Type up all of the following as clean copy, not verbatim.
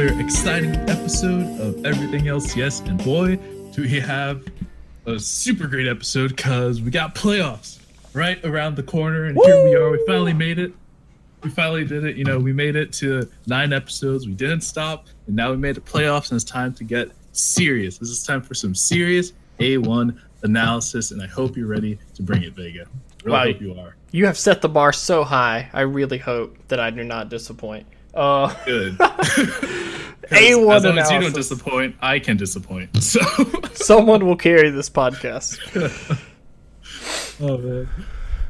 another exciting episode of Everything LCS, and boy, do we have a super great episode because we got playoffs right around the corner, and here we are. We finally made it. We finally did it. You know, we made it to 9 episodes. We didn't stop, and now we made the playoffs, and it's time to get serious. This is time for some serious A1 analysis, and I hope you're ready to bring it, Vega. Really hope you are. You have set the bar so high. I really hope that I do not disappoint. Good. A1 as long analysis. as you don't disappoint, I can disappoint. So someone will carry this podcast. Oh man!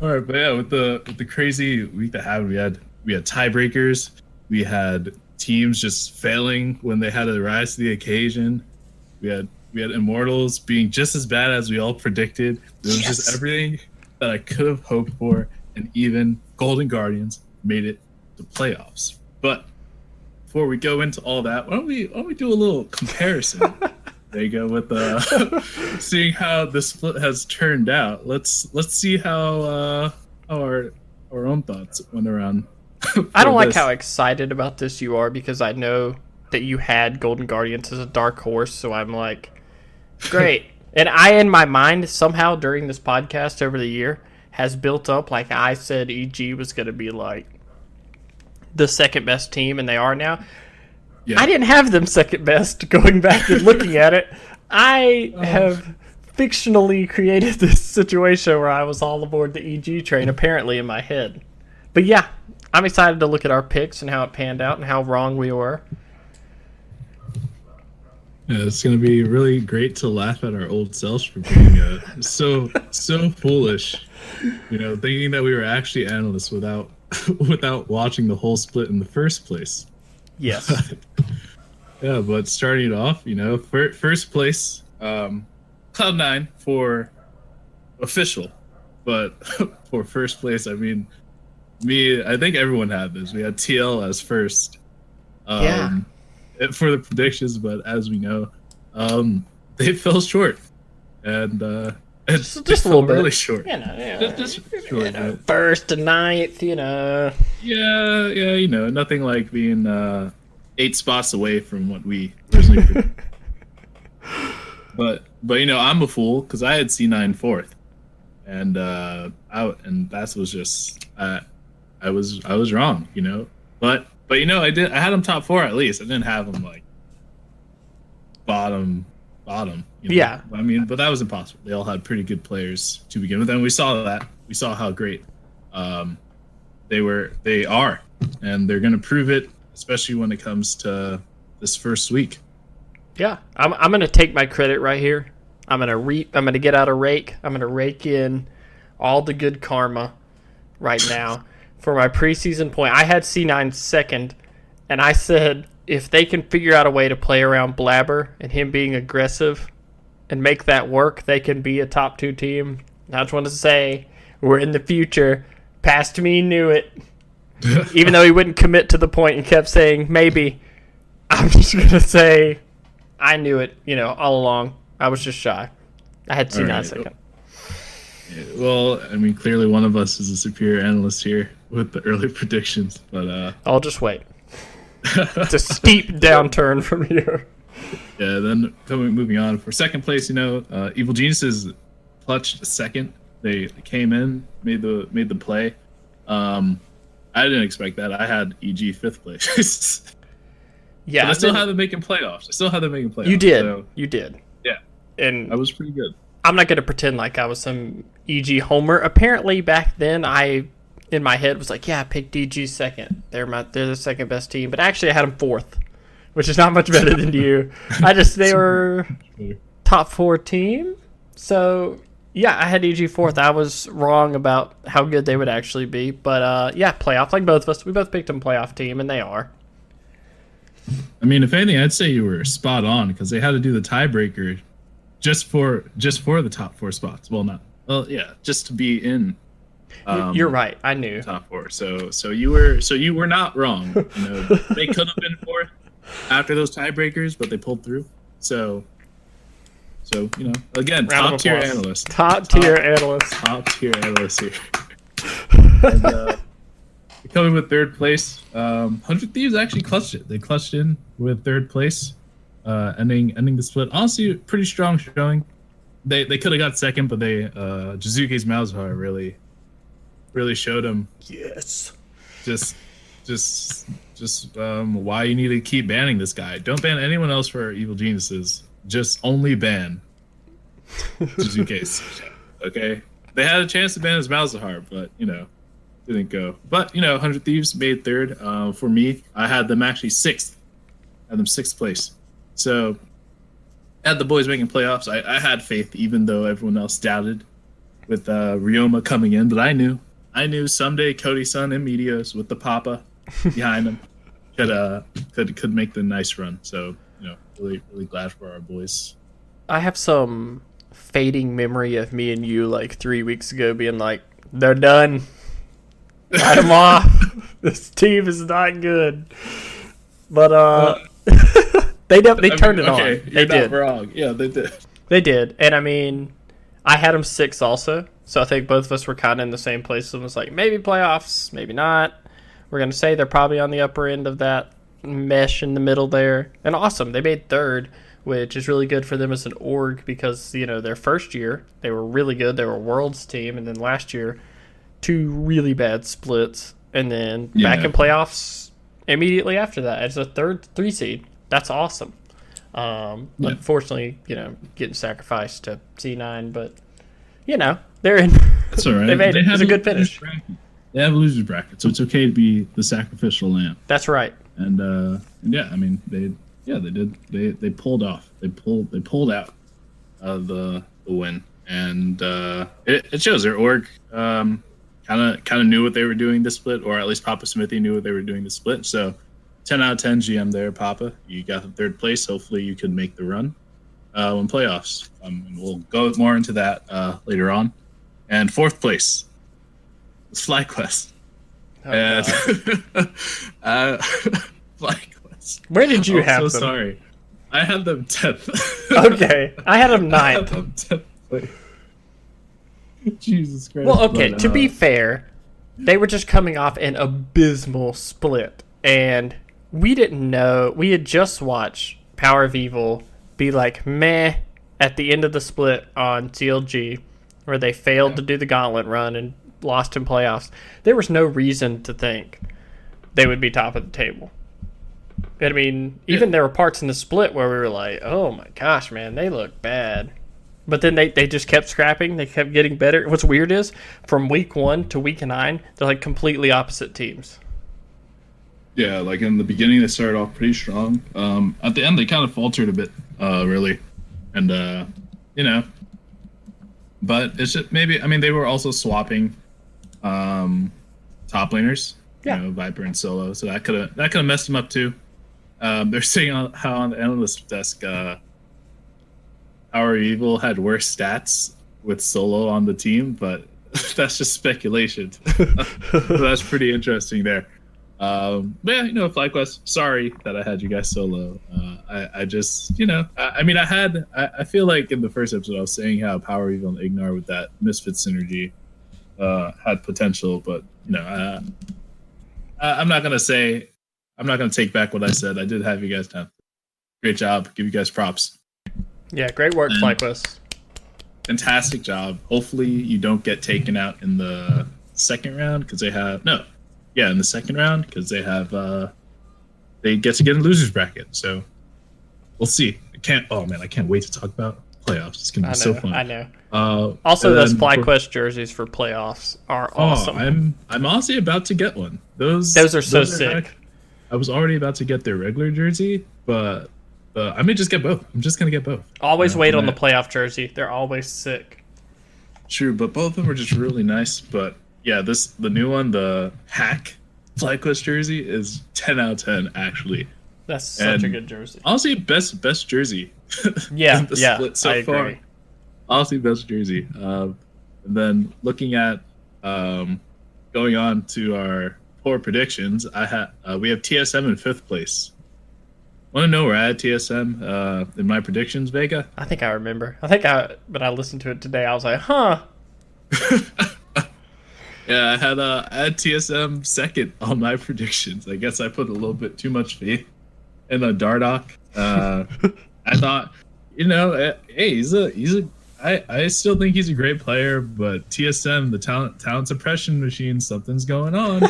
All right, but yeah, with the crazy week that happened, we had tiebreakers, we had teams just failing when they had to rise to the occasion. We had Immortals being just as bad as we all predicted. It was just everything that I could have hoped for, and even Golden Guardians made it to playoffs. But before we go into all that, why don't we do a little comparison? There you go with seeing how the split has turned out. Let's see how our own thoughts went around. I don't like how excited about this you are, because I know that you had Golden Guardians as a dark horse, so I'm like, great. And I, in my mind, somehow during this podcast over the year, has built up like I said EG was going to be like the second best team, and they are now. Yeah. I didn't have them second best going back and looking at it. I have fictionally created this situation where I was all aboard the EG train, apparently, in my head. But yeah, I'm excited to look at our picks and how it panned out and how wrong we were. Yeah, it's going to be really great to laugh at our old selves for being so foolish. You know, thinking that we were actually analysts without watching the whole split in the first place. Yes. Yeah, but starting it off, you know, first place, Cloud9 for official, but for first place, I mean, I think everyone had this. We had TL as first. For the predictions, but as we know, they fell short, and just a little bit really short. You know, just short, you know, first to ninth, you know. Yeah, you know, nothing like being 8 spots away from what we originally predicted. But you know, I'm a fool because I had C9 fourth, and that was just I was wrong, you know, but you know, I had them top 4 at least. I didn't have them like bottom. You know? Yeah. I mean, but that was impossible. They all had pretty good players to begin with, and we saw that. We saw how great they are, and they're going to prove it, especially when it comes to this first week. Yeah, I'm going to take my credit right here. I'm going to get out a rake. I'm going to rake in all the good karma right now. For my preseason point, I had C9 second, and I said if they can figure out a way to play around Blabber and him being aggressive and make that work, they can be a top 2 team. I just want to say we're in the future. Past me knew it. Even though he wouldn't commit to the point and kept saying maybe, I'm just going to say I knew it, you know, all along. I was just shy. I had C9 second. Well, I mean, clearly one of us is a superior analyst here with the early predictions, but I'll just wait. It's a steep downturn from here. Yeah, then moving on for second place, you know, Evil Geniuses clutched second. They came in, made the play. I didn't expect that. I had EG 5th place. Yeah, but I still had them making playoffs. You did. So, you did. Yeah, and I was pretty good. I'm not going to pretend like I was some EG homer. Apparently, back then, in my head was like, yeah, I picked EG second. They're the second best team. But actually, I had them 4th, which is not much better than you. They were top 4 team. So, yeah, I had EG 4th. I was wrong about how good they would actually be. But, yeah, playoff, like both of us. We both picked them playoff team, and they are. I mean, if anything, I'd say you were spot on because they had to do the tiebreaker just for the top 4 spots. Just to be in. You're right. I knew top 4. So you were not wrong. You know, they could have been 4th after those tiebreakers, but they pulled through. So you know, again, top tier analyst. Top tier analyst here. And, coming with third place. 100 Thieves actually clutched it. They clutched in with third place, ending the split. Honestly, pretty strong showing. They could have got second, but they Jizuke's Malzahar really showed them. Yes. Just why you need to keep banning this guy. Don't ban anyone else for evil geniuses. Just only ban Jizuke's. Okay, they had a chance to ban his Malzahar, but didn't go. But 100 Thieves made third. For me, I had them actually sixth. I had them sixth place. So, had the boys making playoffs. I had faith, even though everyone else doubted, with Ryoma coming in. But I knew someday Cody-san and Meteos with the Papa behind him could make the nice run. So really glad for our boys. I have some fading memory of me and you like 3 weeks ago being like, they're done. Write them off. This team is not good. But they turned it on. They did. Wrong. Yeah, they did. They did. And I mean, I had them six also. So I think both of us were kind of in the same place. It was like, maybe playoffs, maybe not. We're going to say they're probably on the upper end of that mesh in the middle there. And awesome. They made third, which is really good for them as an org because, their first year, they were really good. They were a Worlds team. And then last year, 2 really bad splits. And then back in playoffs immediately after that as a third 3 seed. That's awesome. Unfortunately, getting sacrificed to C9. But, they're in. That's all right. They made it. It was a good finish. They have a loser's bracket, so it's okay to be the sacrificial lamb. That's right. And yeah, I mean they did. They pulled off. They pulled out the win, and it shows their org kind of knew what they were doing this split, or at least Papa Smithy knew what they were doing this split. So 10 out of 10 GM there, Papa. You got the third place. Hopefully you can make the run in playoffs. And we'll go more into that later on. And fourth place was FlyQuest. And FlyQuest. Where did you have them? Sorry. I had them 10th. Okay. I had them 9th. Jesus Christ. Well, okay, to be fair, they were just coming off an abysmal split. And we didn't know. We had just watched Power of Evil be like, meh, at the end of the split on CLG, where they failed to do the gauntlet run and lost in playoffs. There was no reason to think they would be top of the table. I mean, even there were parts in the split where we were like, oh my gosh, man, they look bad. But then they just kept scrapping. They kept getting better. What's weird is, from week 1 to week 9, they're like completely opposite teams. Yeah, like in the beginning, they started off pretty strong. At the end, they kind of faltered a bit, really. And, but it's just maybe, I mean, they were also swapping top laners, Viper and Solo. So that could have messed them up too. They're saying how on the analyst desk, Power Evil had worse stats with Solo on the team, but that's just speculation. So that's pretty interesting there. But yeah, FlyQuest, sorry that I had you guys Solo. I just, I feel like in the first episode I was saying how Power Evil and Ignar with that Misfit synergy had potential, but I'm not gonna take back what I said. I did have you guys down. Great job. Give you guys props. Yeah, great work, FlyQuest. Fantastic job. Hopefully you don't get taken out in the second round because they have in the second round because they have they get to get in losers bracket. So we'll see. I can't wait to talk about playoffs. It's gonna be so fun. I know. Also, those FlyQuest jerseys for playoffs are awesome. I'm honestly about to get one. Those are so sick. I was already about to get their regular jersey, but I may just get both. I'm just gonna get both. Always wait on the playoff jersey. They're always sick. True, but both of them are just really nice. But yeah, the new one, the hack FlyQuest jersey, is 10 out of 10 actually. That's such a good jersey. Honestly, best jersey. Yeah, split so I far. Agree. Honestly, best jersey. And then looking at going on to our poor predictions, we have TSM in 5th place. Want to know where I had TSM in my predictions, Vega? I think I remember. But I listened to it today. I was like, huh. Yeah, I had TSM second on my predictions. I guess I put a little bit too much faith in the Dardoch. I thought, hey, I still think he's a great player, but TSM, the talent suppression machine, something's going on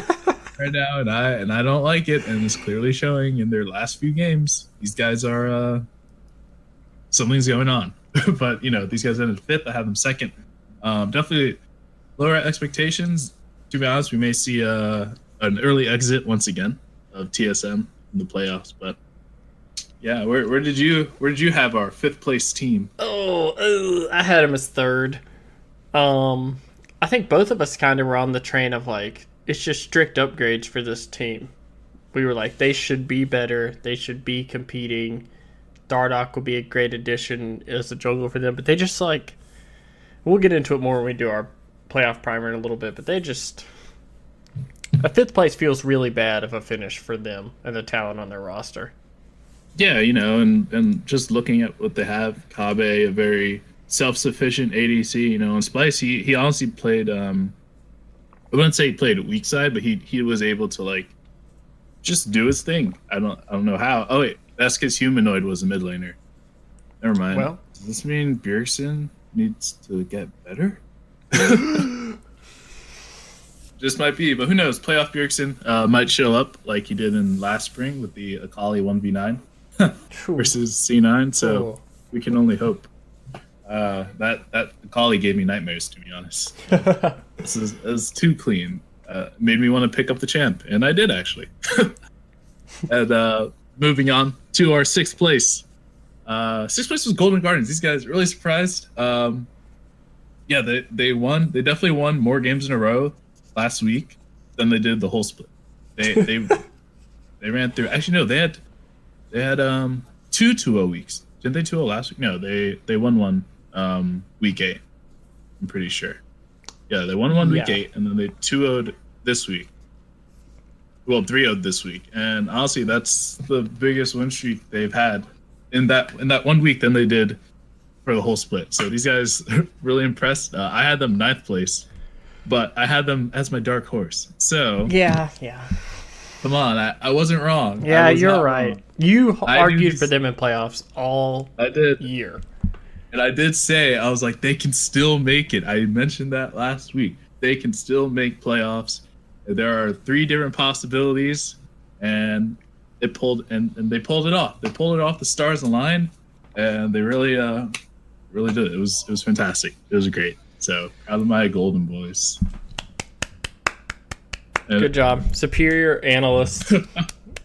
right now, and I don't like it, and it's clearly showing in their last few games. These guys are something's going on. But these guys ended fifth. I have them second. Definitely lower expectations. To be honest, we may see an early exit once again of TSM in the playoffs. But yeah, where did you have our fifth place team? I had him as third. I think both of us kind of were on the train of like it's just strict upgrades for this team. We were like they should be better. They should be competing. Dardoch will be a great addition as a jungle for them, but they just like we'll get into it more when we do our playoff primer in a little bit, but they just a fifth place feels really bad of a finish for them and the talent on their roster. Yeah, and just looking at what they have, Kabe, a very self-sufficient ADC, and Splice, he honestly played I wouldn't say he played a weak side, but he was able to like just do his thing. I don't know how. Oh wait, that's because Humanoid was a mid laner. Never mind. Well, does this mean Bjergsen needs to get better? Just might be, but who knows? Playoff Bjergsen might show up like he did in last spring with the Akali 1v9 versus C9. So we can only hope. That Akali gave me nightmares, to be honest. This is too clean. Made me want to pick up the champ, and I did actually. And moving on to our sixth place. Sixth place was Golden Guardians. These guys really surprised. Yeah, they won. They definitely won more games in a row last week than they did the whole split. They ran through. Actually, no, they had 2 2-0 weeks. Didn't they 2-0 last week? No, they won one week 8. I'm pretty sure. Yeah, they won one week 8, and then they 2-0'd this week. Well, 3-0'd this week, and honestly, that's the biggest win streak they've had in that 1 week than they did for the whole split. So these guys really impressed. I had them 9th place, but I had them as my dark horse. So yeah. Come on, I wasn't wrong. Yeah, you're right. Wrong. You argued for them in playoffs all year. And I did say, I was like, they can still make it. I mentioned that last week. They can still make playoffs. There are 3 different possibilities, and they pulled it off. They pulled it off. The stars aligned, and they really did it. It was fantastic. It was great. So proud of my golden boys. Good job, superior analyst.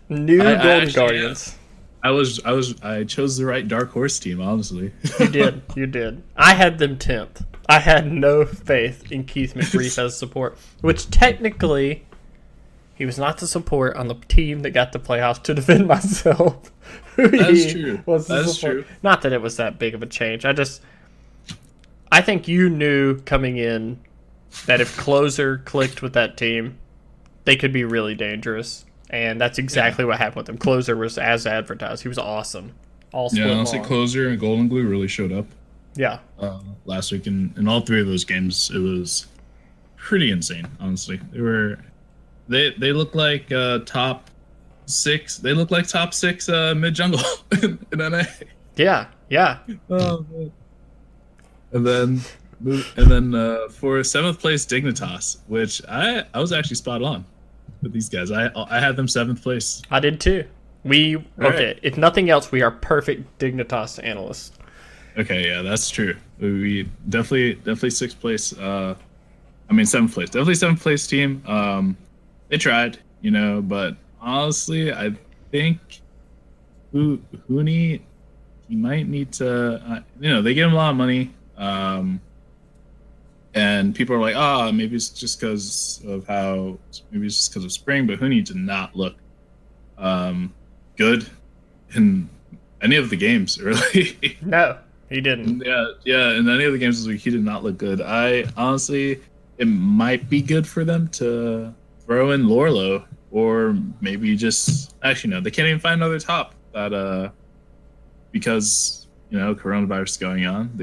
New Golden Guardians. I chose the right dark horse team, honestly. You did. I had them 10th. I had no faith in Keith McBreeze as support, which technically he was not the support on the team that got the playoffs to defend myself. That's true. That's true. Not that it was that big of a change. I think you knew coming in that if Closer clicked with that team, they could be really dangerous. And that's exactly what happened with him. Closer was as advertised. He was awesome. All split honestly, Closer and Golden Glue really showed up. Yeah. Last week in all 3 of those games, it was pretty insane. Honestly, they look like top 6. They look like top 6 mid jungle in NA. Yeah. Oh man. And then for 7th place Dignitas, which I was actually spot on with these guys. I had them 7th place. I did too. Right. If nothing else, we are perfect Dignitas analysts. Okay, yeah, that's true. We definitely 6th place. 7th place. Definitely 7th place team. They tried, but honestly, I think Huni, he might need to. They give him a lot of money. And people are like, maybe it's just because of spring, but Huni did not look good in any of the games, really. No, he didn't. Yeah, in any of the games this week, he did not look good. Honestly, it might be good for them to throw in Lorlo, or maybe just, actually, no, they can't even find another top that, because, coronavirus is going on.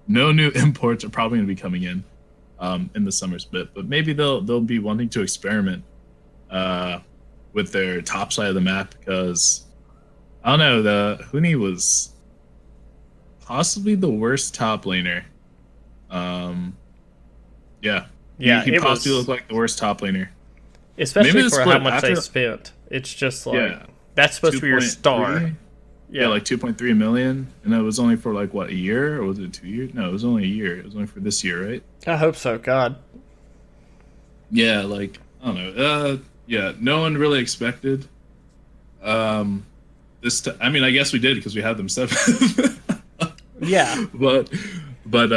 No new imports are probably going to be coming in in the summer split, but maybe they'll be wanting to experiment uh, with their top side of the map because I don't know, the Huni was possibly the worst top laner. Um, yeah, Yeah, he it possibly was, looked like the worst top laner. Maybe especially the for how split much they after, spent. It's just like yeah, that's supposed two to be your point star. three. Yeah, Yeah, like 2.3 million, and it was only for like what, a year, or was it 2 years? No, it was only a year. It was only for this year, right? I hope so. God. Yeah, like I don't know. Yeah, no one really expected um I mean, I guess we did because we had them seven. Yeah, but but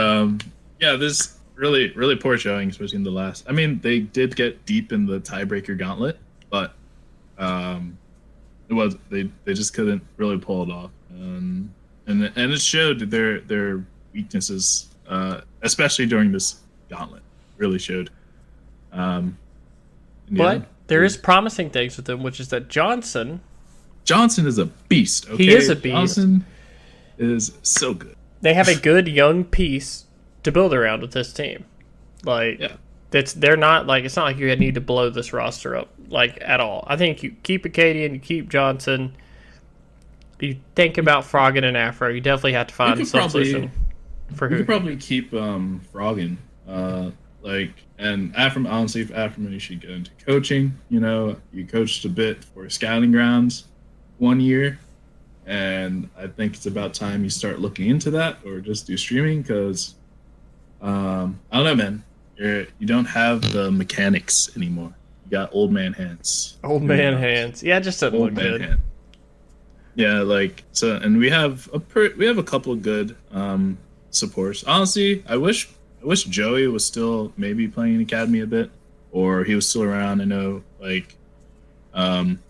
yeah, this really poor showing, especially in the last. I mean, they did get deep in the tiebreaker gauntlet, but um it was they just couldn't really pull it off, and it showed their weaknesses, especially during this gauntlet. Really showed. Um, and yeah, but there is promising things with them, which is that Johnson is a beast. he is Okay, a beast. Johnson is so good. They have a good young piece to build around with this team. Like Yeah, they're not like it's not like you need to blow this roster up like at all. I think you keep Acadian, you keep Johnson. You think about Froggen and Afro. You definitely have to you find could some probably solution for you who. could probably keep Froggen. Like, and Afram, honestly, if Afram, you should get into coaching. You know, you coached a bit for scouting grounds 1 year, and I think it's about time you start looking into that or just do streaming because I don't know, man. You don't have the mechanics anymore. You got old man hands. Old Really man don't. hands. Yeah, it just doesn't Old look man good. hand. Yeah, like so, and we have a couple of good supports. Honestly, I wish Joey was still maybe playing in academy a bit, or he was still around. I know, like,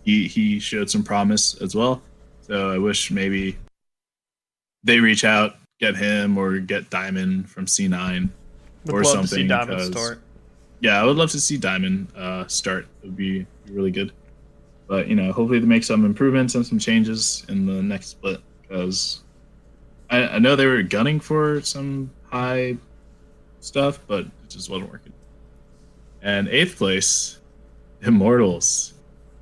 he showed some promise as well. So I wish maybe they reach out, get him, or get Diamond from C9 Would or love to see something. Diamond Because start. yeah, I would love to see Diamond start. It would be really good. But you know, hopefully they make some improvements and some changes in the next split because I know they were gunning for some high stuff, but it just wasn't working. And eighth place, Immortals,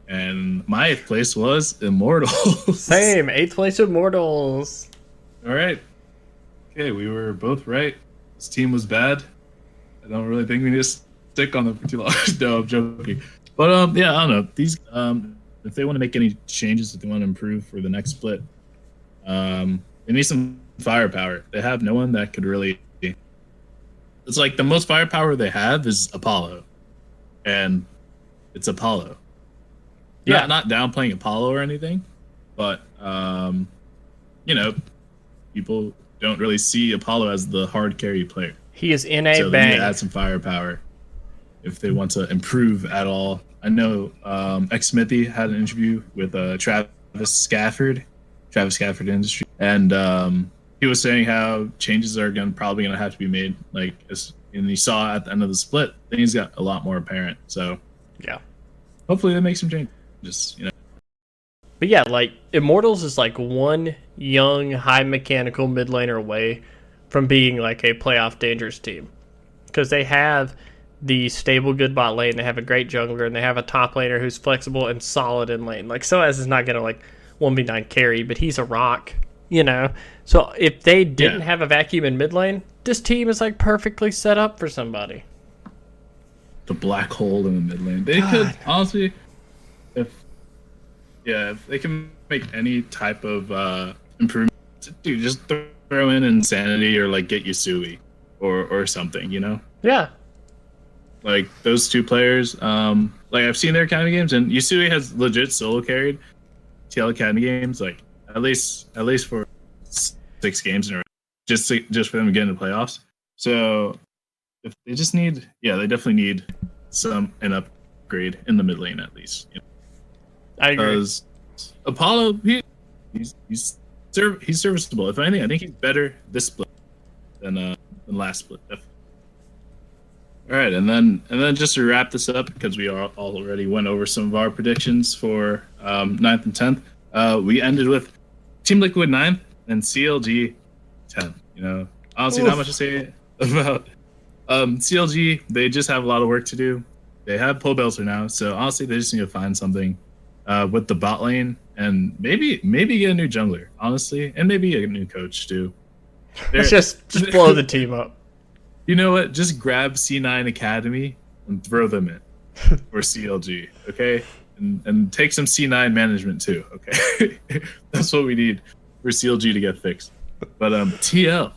and my eighth place was Immortals. Same. 8th place Immortals. All right, okay, we were both right. This team was bad. I don't really think we need to stick on them for too long. No, I'm joking. But yeah, I don't know. These if they want to make any changes, if they want to improve for the next split, they need some firepower. They have no one that could really. It's like the most firepower they have is Apollo, and it's Apollo. Yeah. Not downplaying Apollo or anything, but you know, people don't really see Apollo as the hard carry player. He is in a So they need to bang. add some firepower if they want to improve at all. I know X Smithy had an interview with Travis Scafford Industry, and he was saying how changes are probably going to have to be made. Like, and you saw at the end of the split, things got a lot more apparent. So Yeah. hopefully they make some changes. You know, But yeah, like Immortals is like one young, high mechanical mid laner away from being like a playoff dangerous team because they have the stable good bot lane, they have a great jungler, and they have a top laner who's flexible and solid in lane. Like Soaz is not gonna like 1v9 carry, but he's a rock, you know. So if they didn't have a vacuum in mid lane, this team is like perfectly set up for somebody. the black hole in the mid lane. They could honestly, if they can make any type of improvement, dude, just throw in Insanity or like get Yusui or something, you know. Yeah. Like those two players, like I've seen their academy games, and Yusui has legit solo carried TL academy games, like at least for 6 games in a row, just for them to get into playoffs. So if they just need, they definitely need an upgrade in the mid lane at least. You know? I agree. Because Apollo, he's serviceable. If anything, I think he's better this split than last split. Definitely. All right, and then just to wrap this up, because we already went over some of our predictions for 9th and 10th, we ended with Team Liquid 9th and CLG 10th. You know, honestly, not much to say CLG, they just have a lot of work to do. They have Poe Belter now, so honestly, they just need to find something with the bot lane and maybe get a new jungler, honestly, and maybe a new coach too. Let's just blow the team up. You know what? Just grab C9 Academy and throw them in for CLG, okay? And take some C9 management too, okay? That's what we need for CLG to get fixed. But TL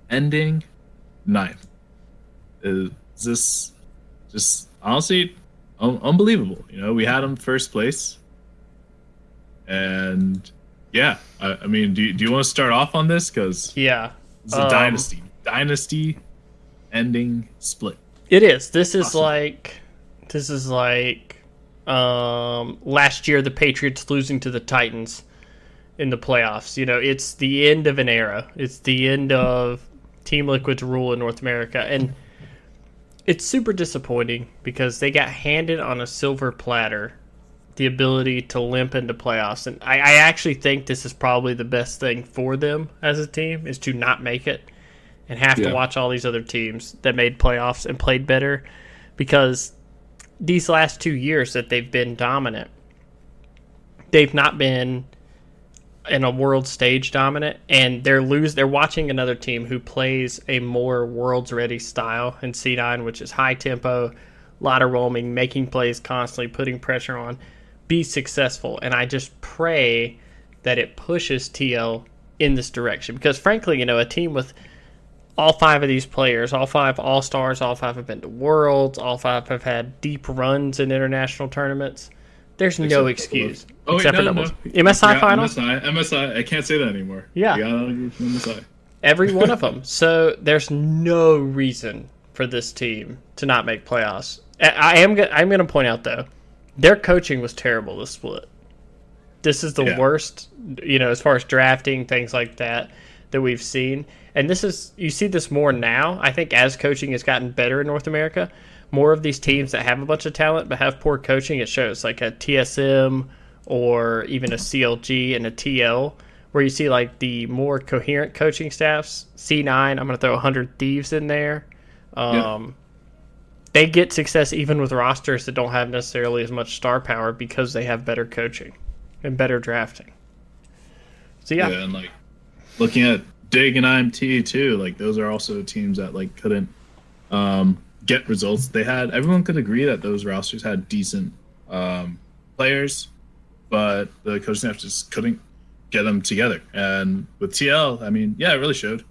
ending ninth. Is this just honestly unbelievable? You know, we had him first place, and yeah, I mean, do you want to start off on this? Because yeah, it's a dynasty ending split. It is. This is Awesome. like last year the Patriots losing to the Titans in the playoffs. You know, it's the end of an era. It's the end of Team Liquid's rule in North America, and it's super disappointing because they got handed on a silver platter the ability to limp into playoffs. And I actually think this is probably the best thing for them as a team, is to not make it and have to watch all these other teams that made playoffs and played better, because these last 2 years that they've been dominant, they've not been in a world stage dominant, and they're watching another team who plays a more world's ready style in C9, which is high tempo, a lot of roaming, making plays constantly, putting pressure on, be successful. And I just pray that it pushes TL in this direction, because frankly, you know, a team with all 5 of these players, all 5 all-stars, all 5 have been to Worlds, all 5 have had deep runs in international tournaments. There's no excuse. Except for doubles. MSI final? MSI. I can't say that anymore. Yeah. MSI. Every one of them. So there's no reason for this team to not make playoffs. I'm going to point out, though, their coaching was terrible this split. This is the worst, you know, as far as drafting, things like that we've seen. And you see this more now. I think as coaching has gotten better in North America, more of these teams that have a bunch of talent but have poor coaching, it shows, like a TSM or even a CLG and a TL, where you see like the more coherent coaching staffs. C9, I'm going to throw 100 Thieves in there. They get success even with rosters that don't have necessarily as much star power, because they have better coaching and better drafting. So yeah, and like looking at Dig and IMT too, like those are also teams that like couldn't get results. Everyone could agree that those rosters had decent players, but the coaching staff just couldn't get them together. And with TL, I mean, yeah, it really showed.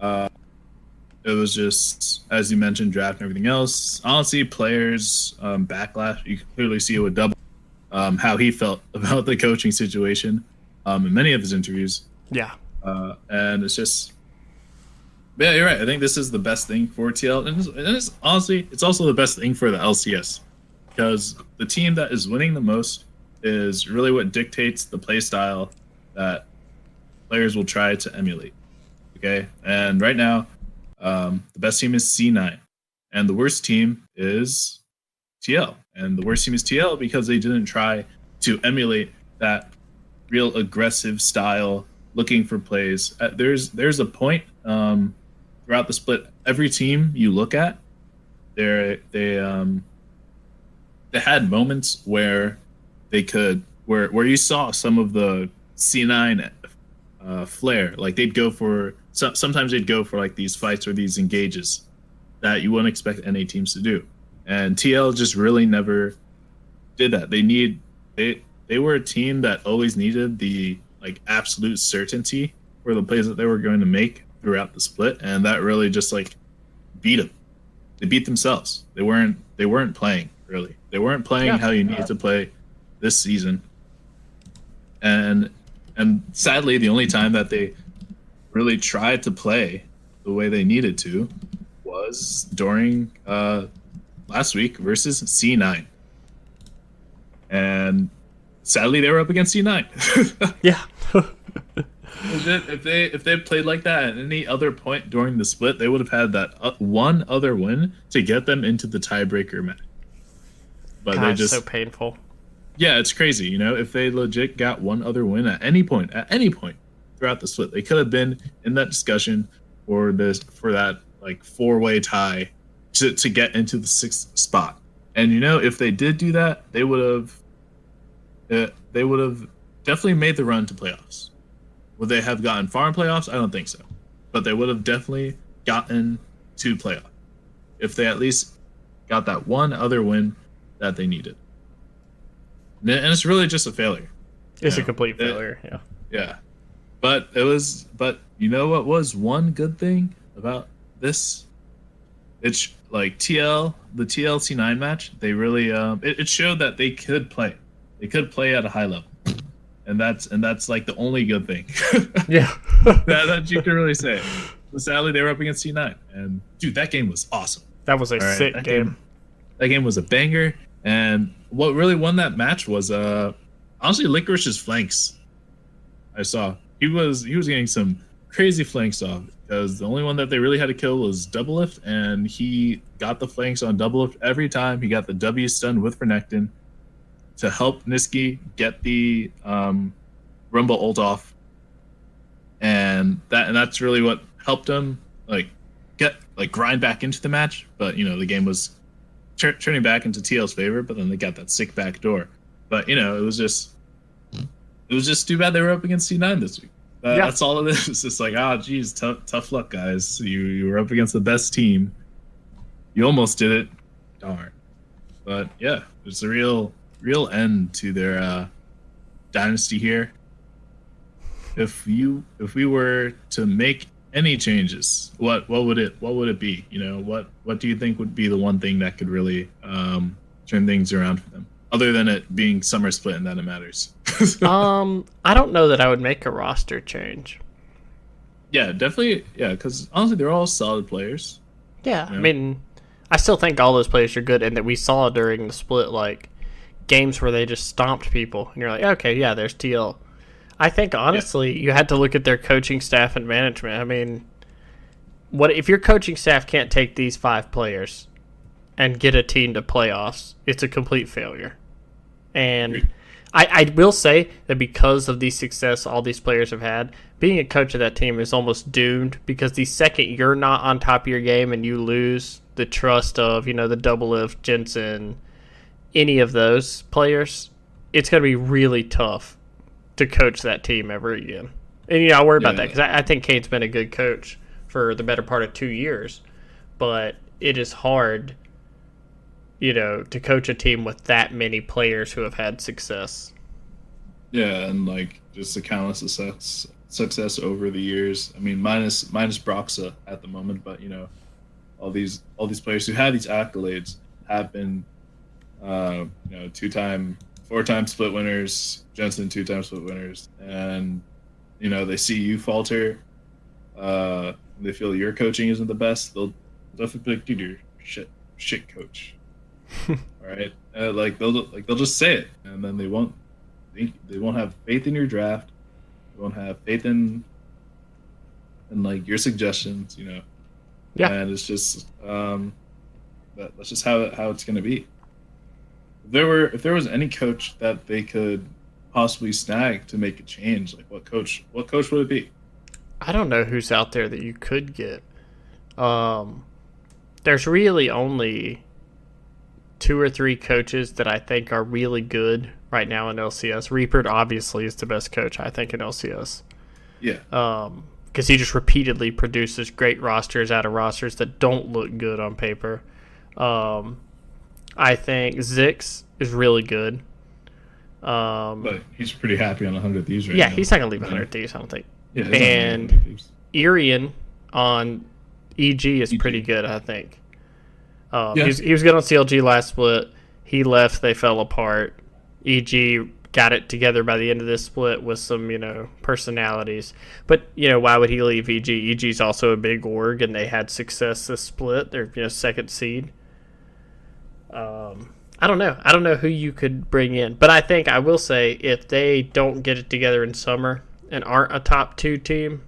It was just, as you mentioned, draft and everything else. Honestly, players backlash. You can clearly see it with Double, how he felt about the coaching situation in many of his interviews. Yeah. And it's just, yeah, you're right. I think this is the best thing for TL, and it's honestly, it's also the best thing for the LCS, because the team that is winning the most is really what dictates the play style that players will try to emulate. Okay, and right now, the best team is C9, and the worst team is TL, and the worst team is TL because they didn't try to emulate that real aggressive style, looking for plays. There's a point throughout the split. Every team you look at, they had moments where they could where you saw some of the C9 flair. Like they'd go for sometimes they'd go for like these fights or these engages that you wouldn't expect NA teams to do, and TL just really never did that. They were a team that always needed the like absolute certainty for the plays that they were going to make throughout the split, and that really just like beat them. They beat themselves. They weren't playing really. They weren't playing how you need to play this season. And sadly, the only time that they really tried to play the way they needed to was during last week versus C9. And sadly, they were up against C9. Yeah. If they played like that at any other point during the split, they would have had that one other win to get them into the tiebreaker match. But God, they just so painful. Yeah, it's crazy. You know, if they legit got one other win at any point throughout the split, they could have been in that discussion for that like 4-way tie to get into the 6th spot. And if they did do that, they would have definitely made the run to playoffs. Would they have gotten far in playoffs? I don't think so, but they would have definitely gotten to playoff if they at least got that one other win that they needed. And it's really just a failure. It's a complete failure. Yeah. Yeah. But you know what was one good thing about this? It's like the TLC9 match. They really it showed that they could play. They could play at a high level, and that's like the only good thing. Yeah. that you can really say. But sadly, they were up against C9, and dude, that game was awesome. That was a sick game. That game was a banger, and what really won that match was honestly Licorice's flanks. I saw he was getting some crazy flanks off because the only one that they really had to kill was Double Lift, and he got the flanks on Double Lift every time. He got the W stun with Renekton to help Niski get the Rumble ult off, and that's really what helped him grind back into the match. But the game was turning back into TL's favor, but then they got that sick back door. But it was just too bad they were up against C9 this week. That's all it is. It's like, geez, tough luck, guys. You were up against the best team. You almost did it. Darn. But yeah, it's a real end to their dynasty here. If we were to make any changes, what would it be? What do you think would be the one thing that could really turn things around for them, other than it being summer split and that it matters? I don't know that I would make a roster change. Yeah, definitely. Yeah, because honestly, they're all solid players. Yeah, I mean, I still think all those players are good, and that we saw during the split, like, games where they just stomped people, and you're like, okay, yeah, there's TL. I think, honestly, you had to look at their coaching staff and management. I mean, what if your coaching staff can't take these 5 players and get a team to playoffs? It's a complete failure. And I will say that because of the success all these players have had, being a coach of that team is almost doomed, because the second you're not on top of your game and you lose the trust of, the Double Lift, Jensen, any of those players, it's going to be really tough to coach that team ever again. And, I worry about that because I think Kane's been a good coach for the better part of 2 years. But it is hard, to coach a team with that many players who have had success. Yeah, and just the countless success over the years. I mean, minus Broxa at the moment, but all these players who had these accolades have been 4-time split winners, Jensen 2-time split winners, and they see you falter. They feel your coaching isn't the best. They'll definitely be like, dude, you're shit coach. All right, they'll just say it, and then they won't have faith in your draft. They won't have faith in your suggestions. Yeah, and it's just that's just how it's gonna be. If there was any coach that they could possibly snag to make a change, what coach would it be? I don't know who's out there that you could get. There's really only 2 or 3 coaches that I think are really good right now in LCS. Reaper obviously is the best coach, I think, in LCS. Yeah. Because he just repeatedly produces great rosters out of rosters that don't look good on paper. I think Zix is really good. But he's pretty happy on 100 Thieves right now. Yeah, he's not going to leave 100 Thieves, I don't think. Yeah, and Irian on EG is pretty good, I think. He was good on CLG last split. He left, they fell apart. EG got it together by the end of this split with some, personalities. But, why would he leave EG? EG's also a big org, and they had success this split. They're, second seed. I don't know. I don't know who you could bring in. But I think I will say if they don't get it together in summer and aren't a top 2 team,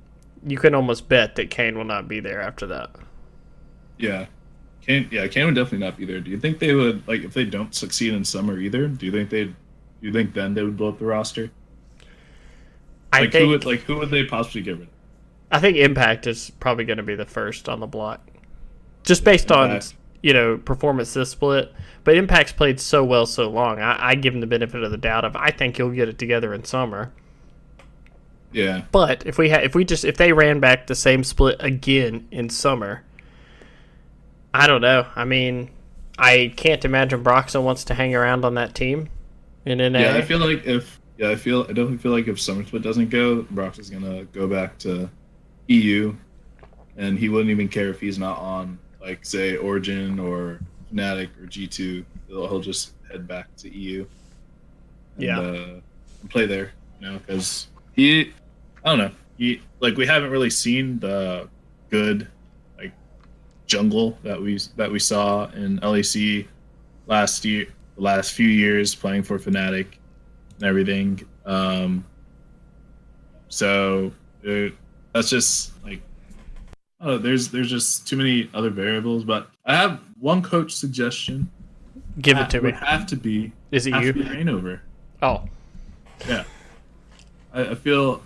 you can almost bet that Kane will not be there after that. Yeah. Kane would definitely not be there. Do you think they would, if they don't succeed in summer either, do you think then they would blow up the roster? I think who would they possibly get rid of? I think Impact is probably going to be the first on the block. just based on Impact. performance this split. But Impact's played so well so long. I give him the benefit of the doubt of I think he'll get it together in summer. Yeah. But if they ran back the same split again in summer, I don't know. I mean, I can't imagine Broxton wants to hang around on that team in NA. Yeah, I definitely feel like if Summer Split doesn't go, Brox is gonna go back to EU, and he wouldn't even care if he's not on, like, say, Origin or Fnatic or G2. He'll just head back to EU and play there, because I don't know, we haven't really seen the good, like, jungle that we saw in LEC the last few years playing for Fnatic and everything. So that's just like, oh, there's just too many other variables. But I have one coach suggestion. Give it to me. Would have to be. Is it you? Rainover. Oh, yeah. I feel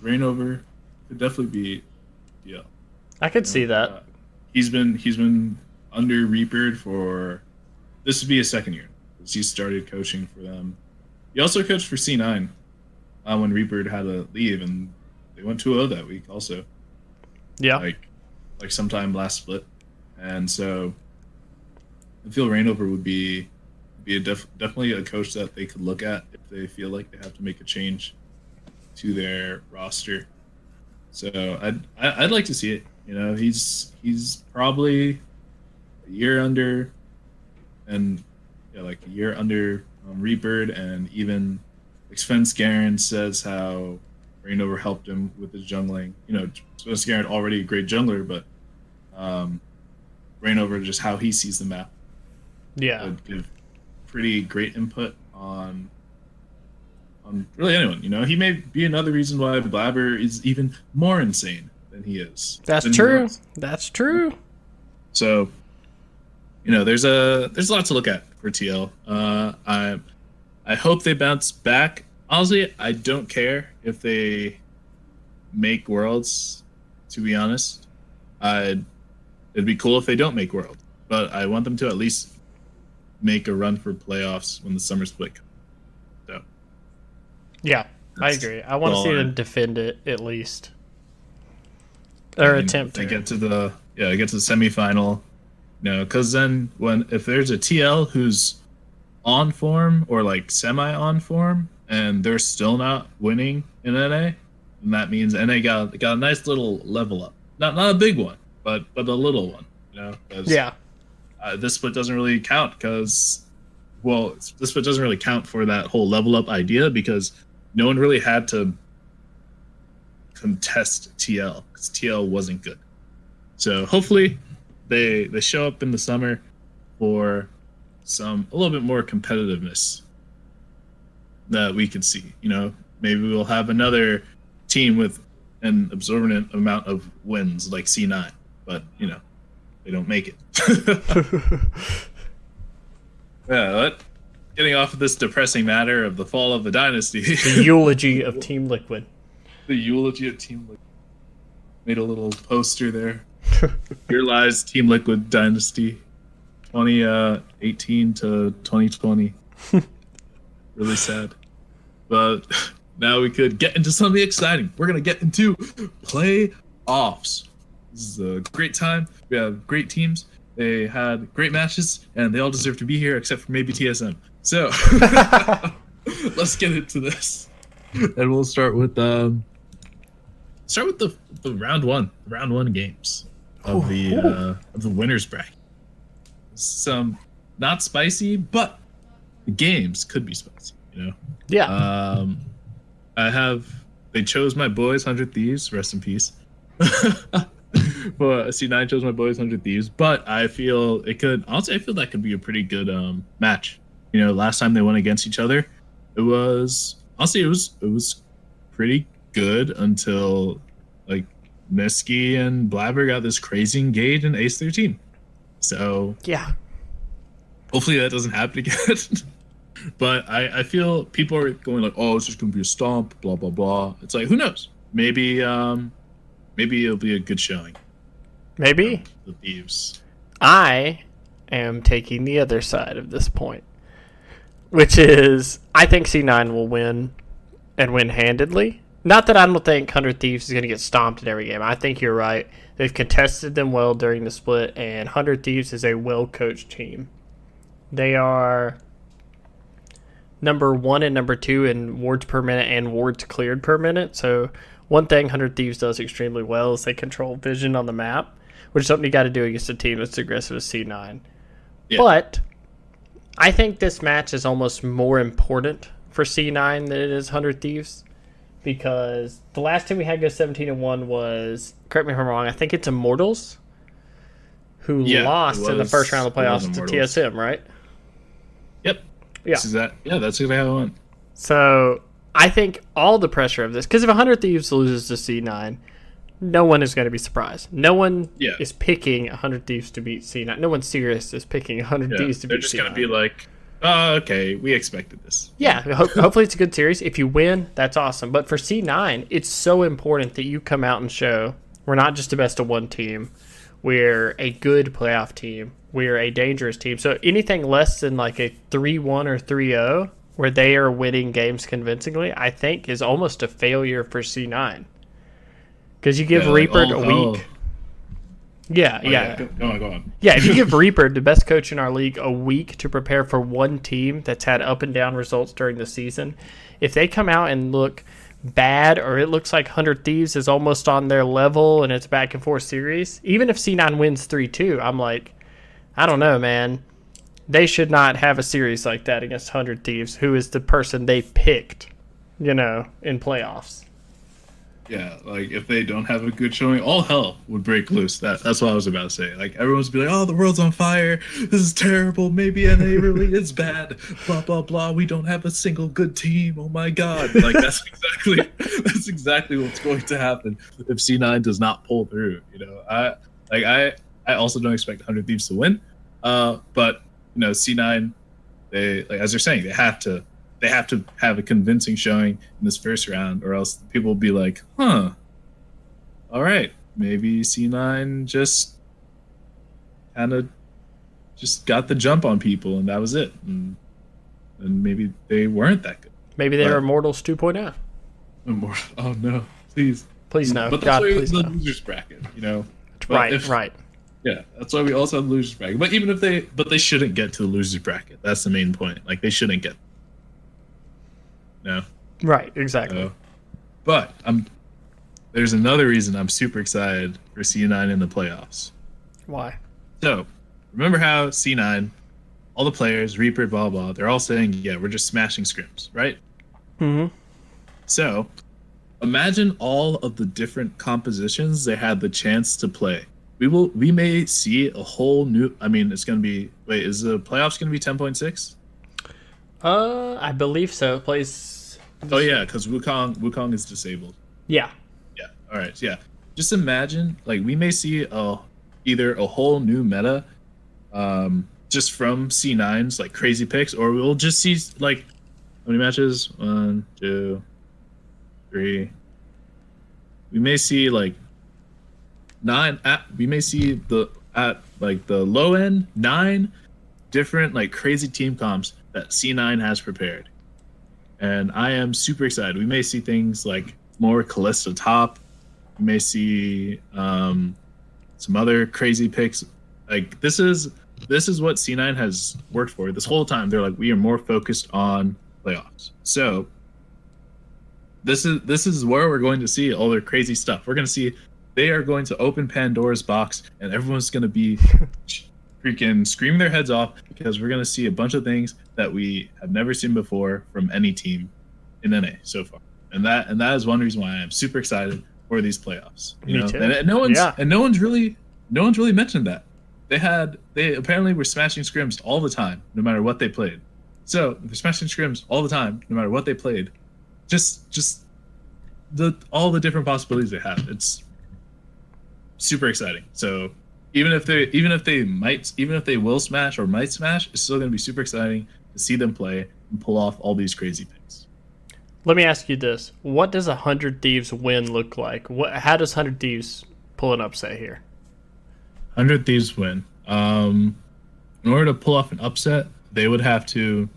Rainover could definitely be. Yeah. I could see that. He's been under Reapered for. This would be his second year. He started coaching for them. He also coached for C9 when Reapered had to leave, and they went 2-0 that week also. Yeah. Like sometime last split. And so I feel Rainover would be definitely a coach that they could look at if they feel like they have to make a change to their roster. So I'd like to see it. He's probably a year under, and like a year under Reapered, and even Expense Garen says how Rainover helped him with his jungling. Expense Garen already a great jungler, but Rainover, just how he sees the map, would give pretty great input on really anyone. He may be another reason why Blabber is even more insane than he is. That's true. That's true. So, there's a lot to look at for TL. I hope they bounce back. Honestly, I don't care if they make Worlds, to be honest. It'd be cool if they don't make Worlds, but I want them to at least make a run for playoffs when the summer split comes. So, yeah, I agree. I want to see them defend it at least, or attempt to. Get to the semifinal. Because then if there's a TL who's on form or like semi on form and they're still not winning in NA, and that means NA got a nice little level up. Not a big one, but a little one. This split doesn't really count this split doesn't really count for that whole level up idea, because no one really had to contest TL because TL wasn't good. So hopefully they show up in the summer for a little bit more competitiveness that we can see. Maybe we'll have another team with an absorbent amount of wins like C9, but they don't make it. But getting off of this depressing matter of the fall of the dynasty, the eulogy of Team Liquid. The eulogy of Team Liquid. Made a little poster there. Here lies Team Liquid dynasty, 2018 to 2020. Really sad. But now we could get into something exciting. We're going to get into playoffs. This is a great time. We have great teams. They had great matches, and they all deserve to be here except for maybe TSM. So let's get into this. And we'll start with the round one games of the winners bracket. Some not spicy, but the games could be spicy. Yeah. They chose my boys 100 Thieves. Rest in peace. But C9 chose my boys 100 Thieves. But I feel that could be a pretty good match. Last time they went against each other, it was pretty good until like Niski and Blabber got this crazy engage in Ace 13. So yeah, hopefully that doesn't happen again. But I feel people are going like, oh, it's just gonna be a stomp, blah blah blah. It's like, who knows? Maybe it'll be a good showing. Maybe. The Thieves. I am taking the other side of this point, which is I think C9 will win and win handedly. Not that I don't think 100 Thieves is going to get stomped in every game. I think you're right. They've contested them well during the split, and 100 Thieves is a well-coached team. They are number 1 and number 2 in wards per minute and wards cleared per minute. So one thing 100 Thieves does extremely well is they control vision on the map, which is something you got to do against a team that's aggressive as C9. Yeah. But I think this match is almost more important for C9 than it is 100 Thieves, because the last time we had go 17-1 was, correct me if I'm wrong, I think it's Immortals, who lost in the first round of the playoffs to TSM, right? Yep. Yeah. That's exactly how it went. So I think all the pressure of this, because if 100 Thieves loses to C9, no one is going to be surprised. No one is picking 100 Thieves to beat C9. No one serious is picking 100 Thieves to beat C9. They're just going to be like, oh, okay, we expected this. Yeah, hopefully it's a good series. If you win, that's awesome. But for C9, it's so important that you come out and show we're not just a best-of-1 team. We're a good playoff team. We're a dangerous team. So anything less than like a 3-1 or 3-0, where they are winning games convincingly, I think is almost a failure for C9. Because you give Reaper a week. Yeah. Go on. Yeah, if you give Reaper, the best coach in our league, a week to prepare for one team that's had up and down results during the season, if they come out and look bad, or it looks like 100 Thieves is almost on their level and it's a back and forth series, even if C9 wins 3-2, I'm like, I don't know, man. They should not have a series like that against 100 Thieves, who is the person they picked, in playoffs. Yeah, like if they don't have a good showing, all hell would break loose. That's what I was about to say. Like everyone's be like, "Oh, the world's on fire. This is terrible. Maybe NA really is bad. Blah blah blah. We don't have a single good team. Oh my god!" Like that's exactly what's going to happen if C9 does not pull through. I also don't expect 100 Thieves to win. But C9, they as you're saying, they have to have a convincing showing in this first round, or else people will be like, all right, maybe C9 just kind of just got the jump on people, and that was it. And maybe they weren't that good. Maybe they're Immortals 2.0. Oh, no. Please no. But that's why the losers bracket, Right. Yeah, that's why we also have the losers bracket. But even if they shouldn't get to the losers bracket. That's the main point. Like, they shouldn't get. No. Right, exactly. But there's another reason I'm super excited for C9 in the playoffs. Why? So, remember how C9, all the players, Reaper, blah, blah, they're all saying, yeah, we're just smashing scrims, right? Mm-hmm. So, imagine all of the different compositions they had the chance to play. We may see a whole new, it's going to be, is the playoffs going to be 10.6? I believe so. It plays. Oh yeah, because Wukong is disabled. Yeah. Yeah. All right. Yeah. Just imagine, like, we may see either a whole new meta, just from C9's like crazy picks, or we'll just see like how many matches? 1, 2, 3. We may see like 9. We may see the low end 9 different like crazy team comps that C9 has prepared, and I am super excited. We may see things like more Kalista top. We may see some other crazy picks. Like this is what C9 has worked for this whole time. They're like, we are more focused on playoffs. So this is where we're going to see all their crazy stuff. We're going to see they are going to open Pandora's box, and everyone's going to be freaking screaming their heads off, because we're going to see a bunch of things that we have never seen before from any team in NA so far. And that is one reason why I am super excited for these playoffs. Me too. And no one's really mentioned that. They apparently were smashing scrims all the time, no matter what they played. So if they're smashing scrims all the time, no matter what they played, just all the different possibilities they have. It's super exciting. So even if they will smash or might smash, it's still going to be super exciting to see them play and pull off all these crazy things. Let me ask you this: what does 100 Thieves win look like? How does 100 Thieves pull an upset here? 100 Thieves win. In order to pull off an upset, they would have to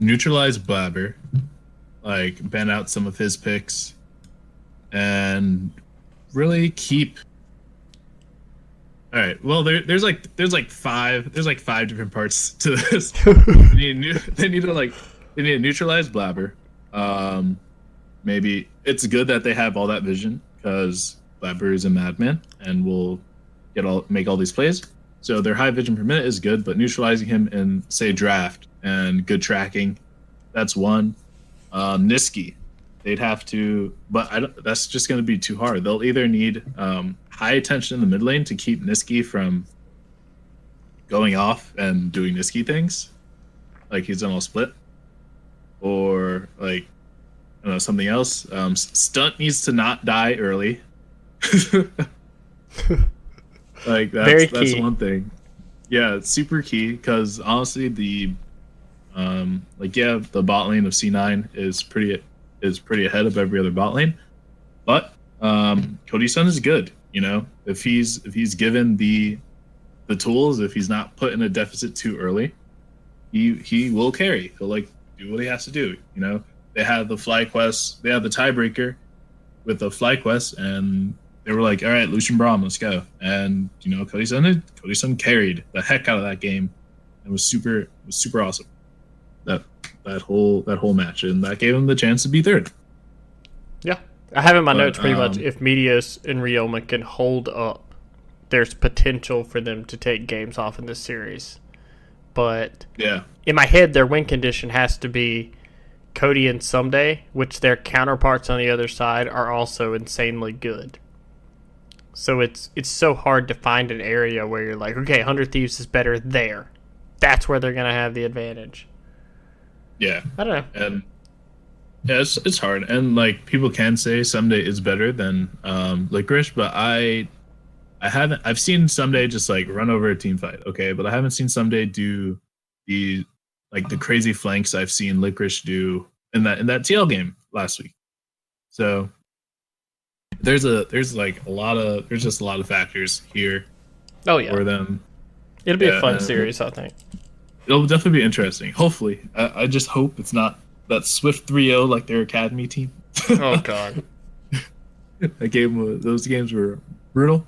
neutralize Blabber, like ban out some of his picks, and really keep. All right. Well, there's like five different parts to this. They need to neutralize Blabber. Maybe it's good that they have all that vision because Blabber is a madman and will make all these plays. So their high vision per minute is good, but neutralizing him in say draft and good tracking, that's one. Niski, they'd have to, but that's just going to be too hard. They'll either need high attention in the mid lane to keep Niski from going off and doing Niski things, like he's done all split, or like I don't know, something else. Stunt needs to not die early. Like that's one thing. Yeah, it's super key because honestly, the bot lane of C9 is pretty ahead of every other bot lane, but Cody Sun is good. You know, if he's given the tools, if he's not put in a deficit too early, he will carry. He'll like do what he has to do. You know, they had the fly quest, they had the tiebreaker with the fly quest, and they were like, all right, Lucian Braum, let's go. And you know, Cody Sun carried the heck out of that game. It was super awesome. That whole match, and that gave him the chance to be third. Yeah, I have in my notes pretty much if Meteos and Ryoma can hold up, there's potential for them to take games off in this series. But yeah, in my head, their win condition has to be Cody and Someday, which their counterparts on the other side are also insanely good. So it's so hard to find an area where you're like, okay, 100 Thieves is better there. That's where they're going to have the advantage. Yeah. I don't know. And yeah, it's hard. And like people can say Someday is better than Licorice, but I've seen Someday just like run over a team fight, okay, but I haven't seen Someday do the crazy flanks I've seen Licorice do in that TL game last week. So there's just a lot of factors here. Oh yeah. For them. It'll be a fun series, I think. It'll definitely be interesting. Hopefully. I just hope it's not that Swift 3-0 like their academy team. Oh god. Those games were brutal.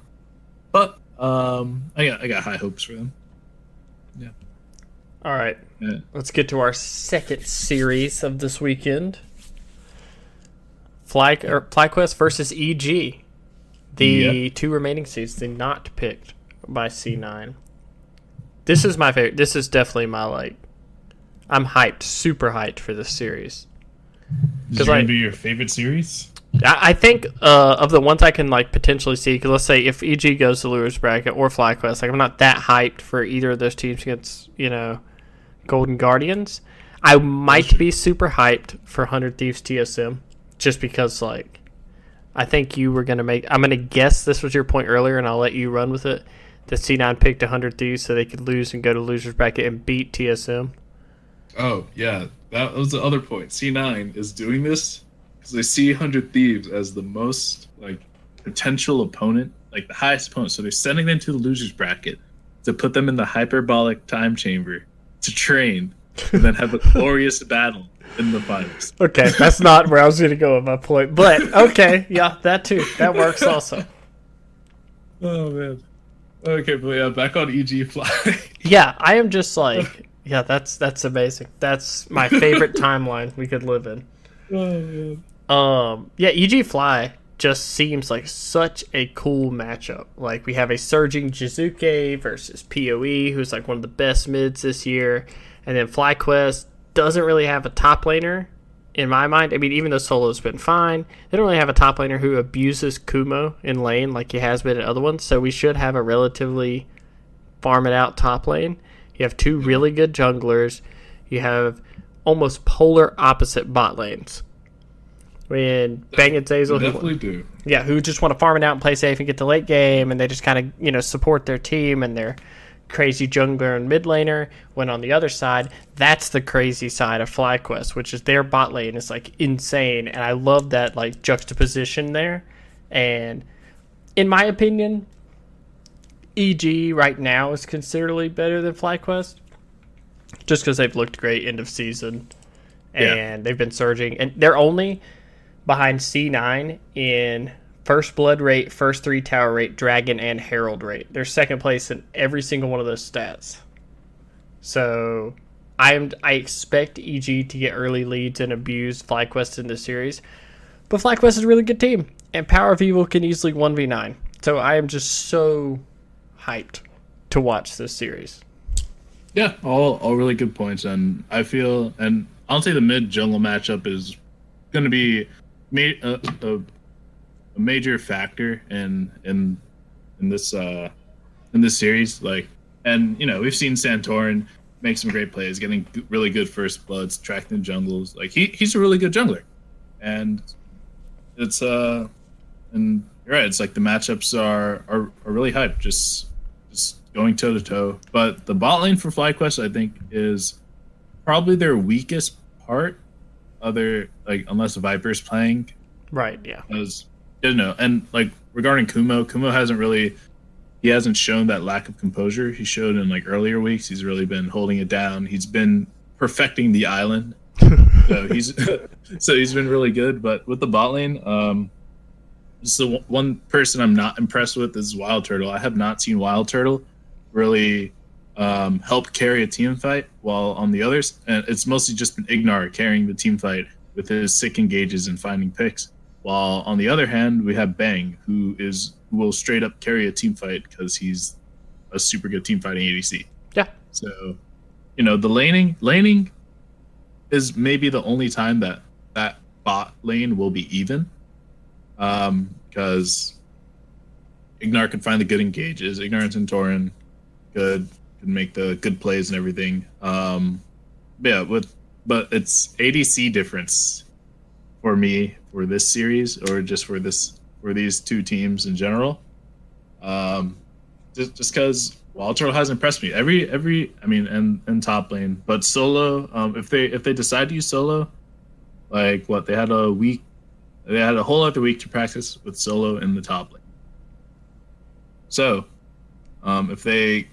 But I got high hopes for them. Yeah. All right. Yeah. Let's get to our second series of this weekend. FlyQuest versus EG. The two remaining seeds, the not picked by C9. This is my favorite. This is definitely my I'm hyped, super hyped for this series. Is it going to be your favorite series? I think of the ones I can potentially see, because let's say if EG goes to losers bracket or FlyQuest, I'm not that hyped for either of those teams against Golden Guardians. I might be super hyped for 100 Thieves TSM, just because I think you were gonna make. I'm gonna guess this was your point earlier, and I'll let you run with it. That C9 picked 100 Thieves so they could lose and go to losers bracket and beat TSM. Oh yeah, that was the other point. C9 is doing this because they see 100 Thieves as the most potential opponent, the highest opponent. So they're sending them to the losers bracket to put them in the hyperbolic time chamber to train and then have a glorious battle in the finals. Okay, that's not where I was going to go with my point, but okay, yeah, that too. That works also. Oh man. Okay, but yeah, back on EG Fly. Yeah, I am just yeah, that's amazing. That's my favorite timeline we could live in. Oh man. Yeah, EG Fly just seems like such a cool matchup. We have a surging Jizuke versus PoE, who's one of the best mids this year, and then FlyQuest doesn't really have a top laner in my mind. I mean, even though Solo's been fine, they don't really have a top laner who abuses Kumo in lane like he has been in other ones, so we should have a relatively farm it out top lane. You have two really good junglers. You have almost polar opposite bot lanes. When Bang and Zazel, who just want to farm it out and play safe and get to late game, and they just kind of support their team and their crazy jungler and mid laner. When on the other side, that's the crazy side of FlyQuest, which is their bot lane is insane, and I love that juxtaposition there. And in my opinion, EG right now is considerably better than FlyQuest, just because they've looked great end of season, and they've been surging, and they're only behind C9 in first blood rate, first 3 tower rate, dragon, and herald rate. They're second place in every single one of those stats. So I expect EG to get early leads and abuse FlyQuest in this series, but FlyQuest is a really good team, and Power of Evil can easily 1v9. So I am just so hyped to watch this series. Yeah, all really good points, and I feel, and I'll say the mid jungle matchup is going to be a major factor in this series. Like, and we've seen Santorin make some great plays, getting really good first bloods, tracking jungles. Like he's a really good jungler, and it's and you're right. It's like the matchups are really hyped. Just going toe to toe. But the bot lane for FlyQuest, I think, is probably their weakest part. Unless Viper's playing, right? Yeah. Because and like regarding Kumo hasn't shown that lack of composure he showed in like earlier weeks. He's really been holding it down. He's been perfecting the island. So he's been really good. But with the bot lane, just the one person I'm not impressed with is Wild Turtle. I have not seen Wild Turtle really help carry a team fight, while on the others, and it's mostly just been Ignar carrying the team fight with his sick engages and finding picks. While on the other hand, we have Bang, who will straight up carry a team fight because he's a super good team fighting ADC. Yeah. So, the laning is maybe the only time that bot lane will be even, because Ignar can find the good engages. Ignar and Santorin can make the good plays and everything. But it's ADC difference for me for this series, or just for these two teams in general. Just because Wild Turtle has impressed me and top lane, but solo. If they decide to use solo, they had a whole other week to practice with solo in the top lane. So, if they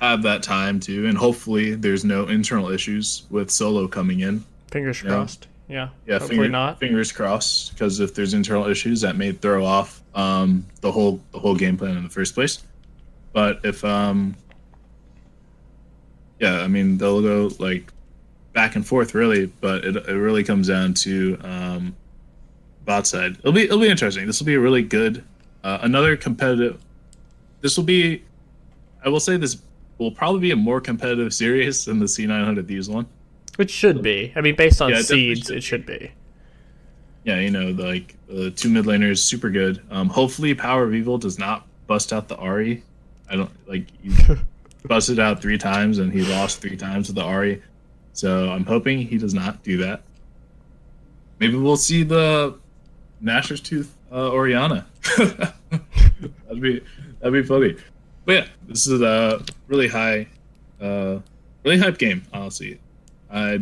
have that time to, and hopefully there's no internal issues with solo coming in. Fingers crossed. Yeah. Hopefully not. Fingers crossed, because if there's internal issues, that may throw off the whole game plan in the first place. But if they'll go like back and forth really, but it really comes down to bot side. It'll be interesting. This will be a really good another competitive. This will be, I will say, this will probably be a more competitive series than the C900 Thieves one. Which should be. I mean, based on seeds, it should be. Yeah, the two mid laners, super good. Hopefully Power of Evil does not bust out the Ahri. He busted out 3 times and he lost 3 times with the Ahri. So I'm hoping he does not do that. Maybe we'll see the Gnasher's Tooth Orianna. That'd be funny. But yeah, this is a really hype game, honestly. I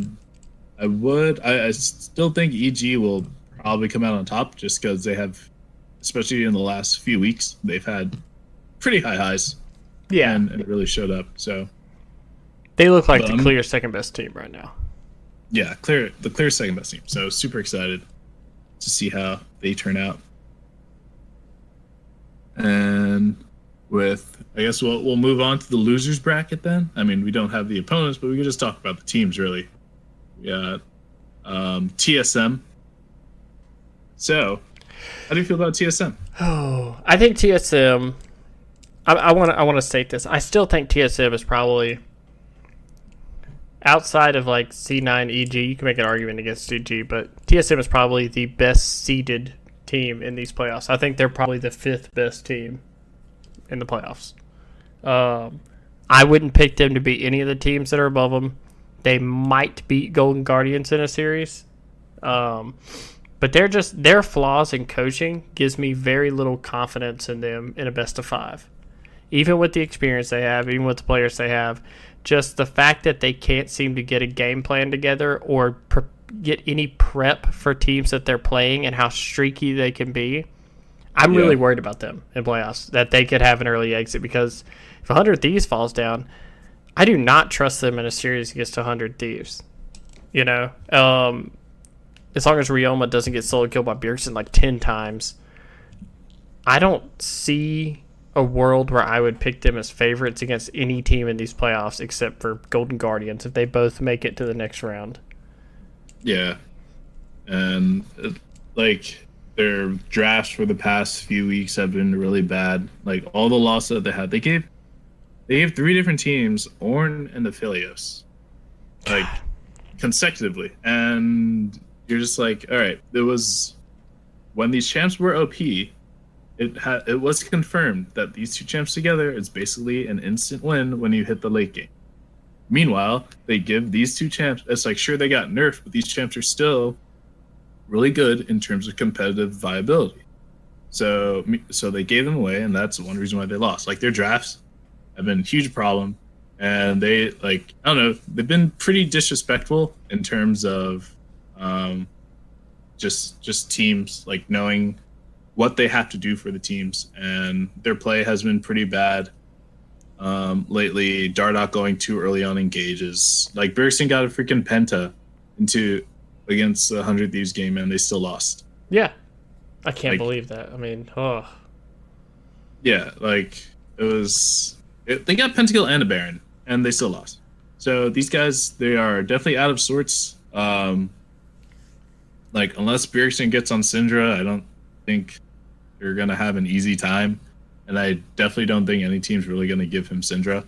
still think EG will probably come out on top, just because they have, especially in the last few weeks, they've had pretty high highs. Yeah. And it really showed up. So they look like the clear second best team right now. Yeah, the clear second best team. So super excited to see how they turn out. And I guess we'll move on to the losers bracket then. I mean, we don't have the opponents, but we can just talk about the teams really. We got TSM. So, how do you feel about TSM? Oh, I think TSM. I want to state this. I still think TSM is probably, outside of like C9 EG. You can make an argument against EG, but TSM is probably the best seeded team in these playoffs. I think they're probably the 5th best team in the playoffs. I wouldn't pick them to beat any of the teams that are above them. They might beat Golden Guardians in a series. But their flaws in coaching gives me very little confidence in them in a best of 5. Even with the experience they have, even with the players they have, just the fact that they can't seem to get a game plan together or get any prep for teams that they're playing and how streaky they can be. I'm Yeah. really worried about them in playoffs, that they could have an early exit, because if 100 Thieves falls down, I do not trust them in a series against 100 Thieves. You know, as long as Ryoma doesn't get solo killed by Bjergsen like 10 times, I don't see a world where I would pick them as favorites against any team in these playoffs except for Golden Guardians if they both make it to the next round. Yeah. And like their drafts for the past few weeks have been really bad. Like all the losses that they had, they gave three different teams Ornn and the Philios, like consecutively, and you're just like, all right, it was when these champs were OP. It was confirmed that these two champs together is basically an instant win when you hit the late game. Meanwhile, they give these two champs. It's like sure they got nerfed, but these champs are still really good in terms of competitive viability. So they gave them away, and that's one reason why they lost. Like their drafts have been a huge problem, and they like I don't know, they've been pretty disrespectful in terms of just teams like knowing what they have to do for the teams, and their play has been pretty bad lately. Dardoch going too early on engages. Like Bjergsen got a freaking penta into against the 100 Thieves game, and they still lost. Yeah, I can't Like, believe that. I mean, oh. Yeah, like they got pentakill and a baron, and they still lost. So these guys, they are definitely out of sorts. Like unless Bjergsen gets on Syndra, I don't think they're gonna have an easy time, and I definitely don't think any team's really gonna give him Syndra.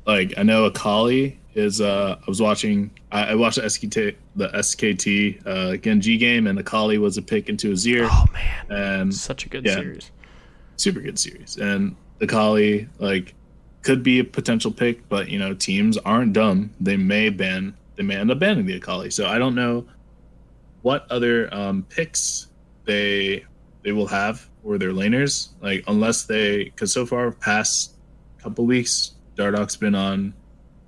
Like I know Akali is. I was watching. I watched the SKT Genji game, and Akali was a pick into Azir. Oh man, and such a good yeah, series. Super good series, and Akali like could be a potential pick, but you know teams aren't dumb. They may end up banning the Akali. So I don't know what other picks they will have for their laners, like unless because so far past couple weeks Dardoch's been on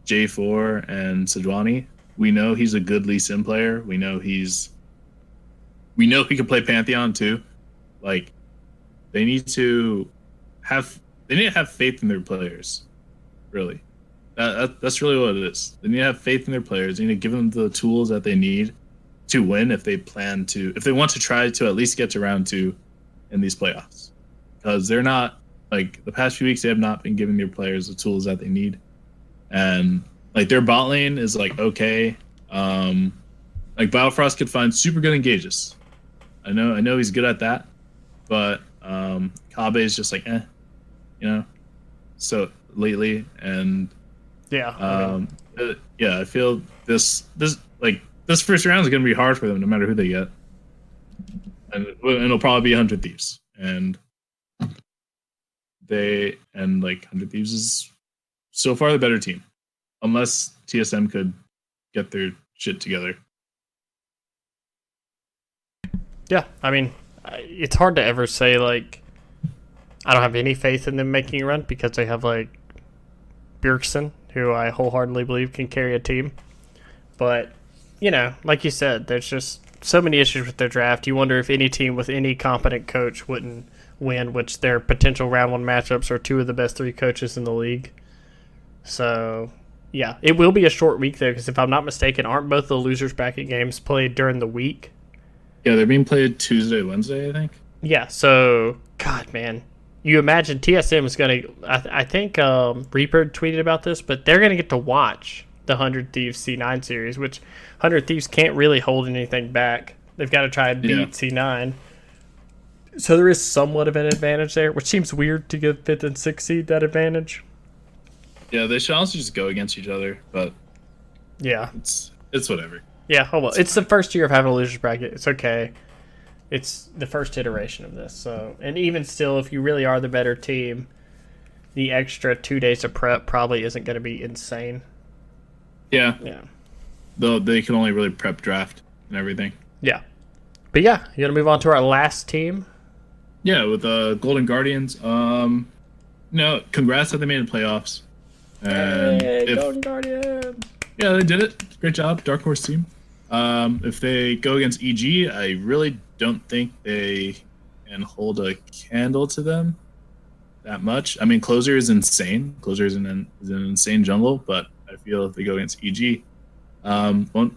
J4 and Sejuani. We know he's a good Lee Sin player. We know he can play Pantheon too. Like they need to have faith in their players. Really, that's really what it is. They need to have faith in their players. They need to give them the tools that they need to win if they want to try to at least get to round 2 in these playoffs, because they're not like the past few weeks they have not been giving their players the tools that they need, and like their bot lane is like okay, like Biofrost could find super good engages. I know he's good at that, but Kabe is just like so lately, and Yeah, I feel this first round is going to be hard for them, no matter who they get, and it'll probably be 100 Thieves, and 100 Thieves is so far the better team, unless TSM could get their shit together. yeah. I mean, it's hard to ever say like I don't have any faith in them making a run, because they have like Bjergsen, who I wholeheartedly believe can carry a team. But, you know, like you said, there's just so many issues with their draft. You wonder if any team with any competent coach wouldn't win, which their potential round 1 matchups are 2 of the best 3 coaches in the league. So, yeah, it will be a short week there, because if I'm not mistaken, aren't both the losers bracket games played during the week? Yeah, they're being played Tuesday, Wednesday, I think. Yeah, so, God, man. You imagine TSM is going to... I think Reaper tweeted about this, but they're going to get to watch the 100 Thieves C9 series, which 100 Thieves can't really hold anything back. They've got to try and beat C9. So there is somewhat of an advantage there, which seems weird to give 5th and 6th seed that advantage. Yeah, they should also just go against each other, but yeah, it's whatever. Yeah, oh well. It's the first year of having a losers bracket. It's okay. It's the first iteration of this. So, and even still, if you really are the better team, the extra 2 days of prep probably isn't going to be insane. Yeah. Yeah. Though they can only really prep draft and everything. Yeah. But yeah, you going to move on to our last team? Yeah, with Golden Guardians. Congrats that they made the playoffs. And Golden Guardians! Yeah, they did it. Great job, Dark Horse team. If they go against EG, I really don't think they can hold a candle to them that much. I mean, closer is insane. Closer is an insane jungle, but I feel if they go against EG, won't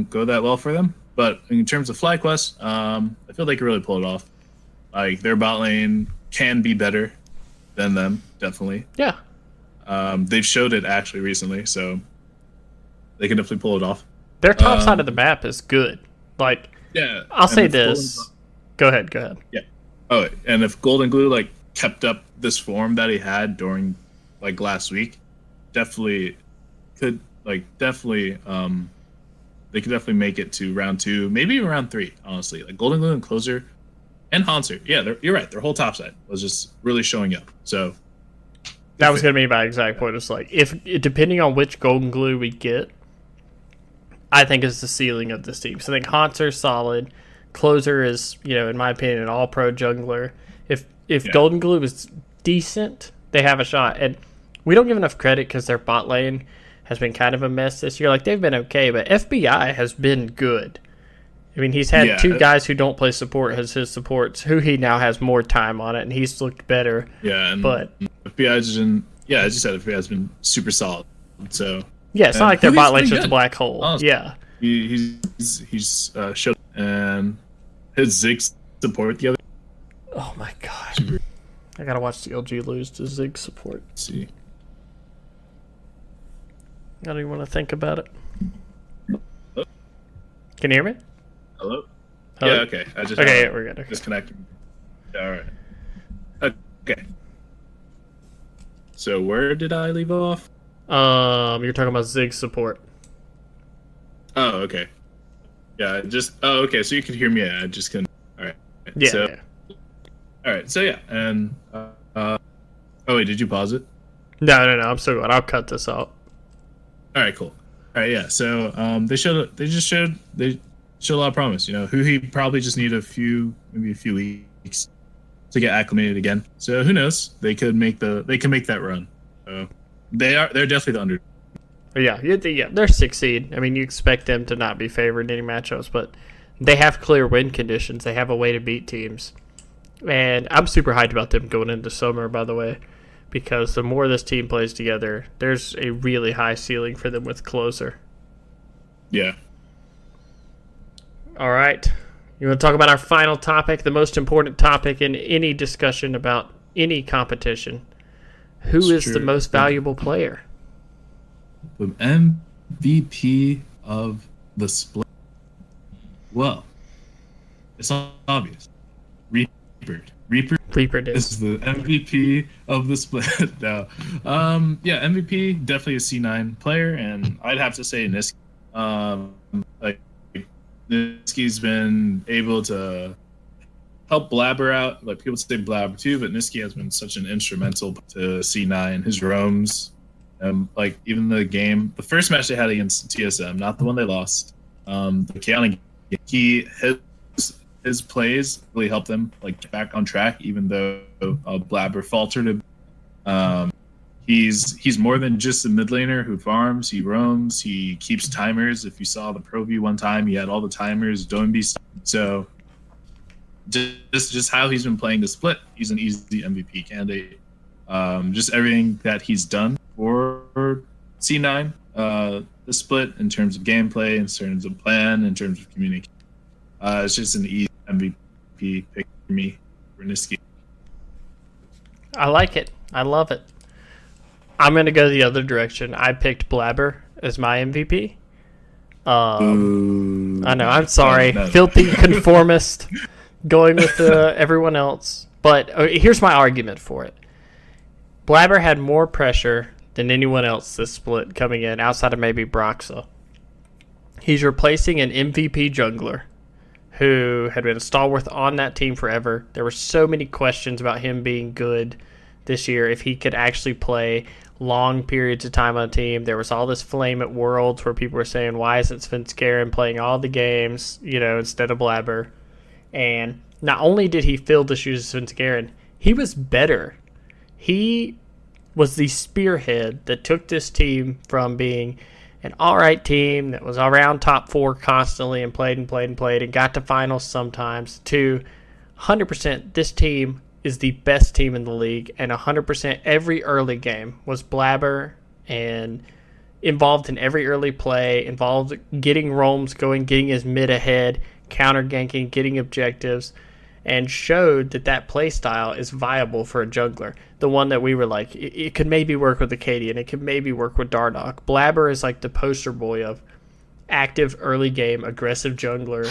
go that well for them. But in terms of FlyQuest, I feel they can really pull it off. Like their bot lane can be better than them, definitely. Yeah. They've showed it actually recently, so they can definitely pull it off. Their top side of the map is good. Like, yeah, I'll say this. Go ahead. Yeah. Oh, and if Golden Glue like kept up this form that he had during like last week, definitely could they could definitely make it to round 2, maybe round 3. Honestly, like Golden Glue and Closer and Haunter. Yeah, you're right. Their whole top side was just really showing up. So that was going to be my exact point. It's like, if depending on which Golden Glue we get, I think is the ceiling of this team. So I think Haunter's solid. Closer is, in my opinion, an all-pro jungler. If Golden Glue is decent, they have a shot. And we don't give enough credit because their bot lane has been kind of a mess this year. Like, they've been okay, but FBI has been good. I mean, he's had 2 guys who don't play support as his supports, who he now has more time on it, and he's looked better. Yeah, but FBI's been, as you said, FBI's been super solid. So yeah, it's not like their bot lane's just a black hole. Honestly. Yeah, he's showed, and his Zig support the other. Oh my god, I gotta watch the LG lose to Zig support. Let's see. I don't even want to think about it. Hello? Can you hear me? Hello? Hello? Yeah, okay. Yeah, we're good. Okay. Disconnecting. All right. Okay. So where did I leave off? You're talking about Zig support. Oh, okay. Yeah, okay. So you could hear me. I just couldn't. All right. Yeah. So, yeah. All right. So yeah, and oh wait, did you pause it? No. I'm still going. I'll cut this out. All right, cool. All right, yeah. So they showed a lot of promise. Who he probably just need maybe a few weeks to get acclimated again. So who knows? They can make that run. So they're definitely the under. Yeah, they're 6 seed. I mean, you expect them to not be favored in any matchups, but they have clear win conditions. They have a way to beat teams, and I'm super hyped about them going into summer. By the way, because the more this team plays together, there's a really high ceiling for them with Closer. Yeah. All right. You want to talk about our final topic, the most important topic in any discussion about any competition? Who is the most valuable player? The MVP of the split. Well, it's obvious. Reaper is the MVP of the split. Now, MVP definitely a C9 player, and I'd have to say Niski. Niski's been able to help Blabber out. Like people say Blabber too, but Niski has been such an instrumental to C9. His roams, even the first match they had against TSM, not the one they lost. The Kiana game, his plays really helped them get back on track, even though Blabber faltered. He's more than just a mid laner who farms. He roams. He keeps timers. If you saw the Pro View one time, he had all the timers. Doinby. So just how he's been playing the split, he's an easy MVP candidate. Just everything that he's done for C9, the split in terms of gameplay, in terms of plan, in terms of communication. It's just an easy MVP pick for me for Niski. I like it. I love it. I'm going to go the other direction. I picked Blabber as my MVP. I know. I'm sorry. No. Filthy conformist going with everyone else. But here's my argument for it. Blabber had more pressure than anyone else this split coming in, outside of maybe Broxa. He's replacing an MVP jungler who had been a stalwart on that team forever. There were so many questions about him being good this year, if he could actually play long periods of time on a team. There was all this flame at Worlds where people were saying, why isn't Svenskeren playing all the games, instead of Blabber? And not only did he fill the shoes of Svenskeren, he was better. He was the spearhead that took this team from being an all right team that was around top 4 constantly and played and got to finals sometimes, to 100% this team is the best team in the league, and 100% every early game was Blabber and involved in every early play, involved getting roams going, getting his mid ahead, counter ganking, getting objectives, and showed that play style is viable for a jungler. The one that we were like, it could maybe work with the Katie, and it could maybe work with Dardoch. Blabber is like the poster boy of active early game, aggressive jungler,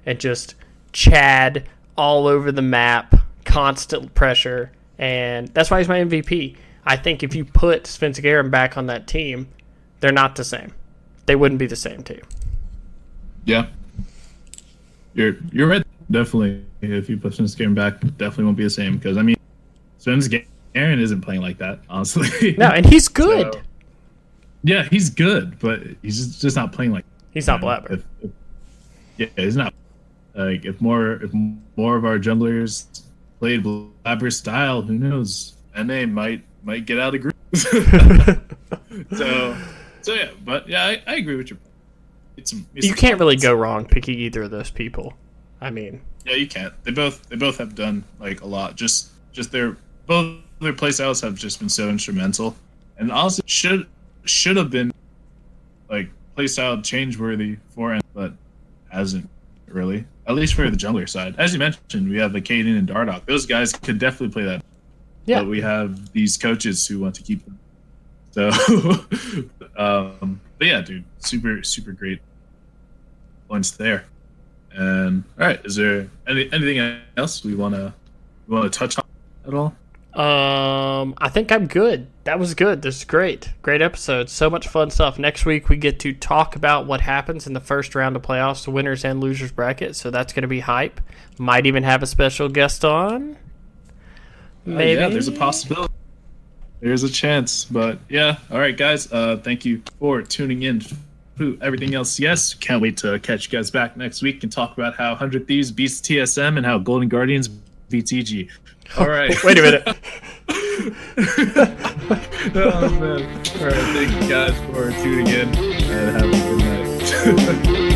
and just Chad all over the map, constant pressure, and that's why he's my MVP. I think if you put Svenskeren back on that team, they're not the same. They wouldn't be the same team. Yeah. You're right. Definitely. If you put Svenskeren back, definitely won't be the same. Because, I mean, Svenskeren isn't playing like that, honestly. No, and he's good. So, yeah, he's good, but he's just not playing like he's not Blabber. Yeah, he's not. Like, if more of our junglers played Blabber style, who knows? NA might get out of group. so yeah, but yeah, I agree with you. You can't really go wrong picking either of those people. I mean, yeah, you can't. They both have done like a lot. Just both their playstyles have just been so instrumental, and also should have been like playstyle change worthy for, but hasn't really. At least for the jungler side, as you mentioned, we have the Kaden and Dardoch. Those guys could definitely play that. Yeah, but we have these coaches who want to keep them. So, but yeah, dude, super great points there. And all right, is there anything else we want to touch on at all? I think I'm good. That was good. This is great episode. So much fun stuff. Next week we get to talk about what happens in the first round of playoffs, the winners and losers bracket. So that's going to be hype. Might even have a special guest on. Maybe. Yeah, there's a possibility. There's a chance, but yeah. All right, guys. Thank you for tuning in to Everything LCS. Can't wait to catch you guys back next week and talk about how 100 Thieves beats TSM and how Golden Guardians beats EG. All right. Wait a minute. Oh man. All right. Thank you guys for tuning in and have a good night.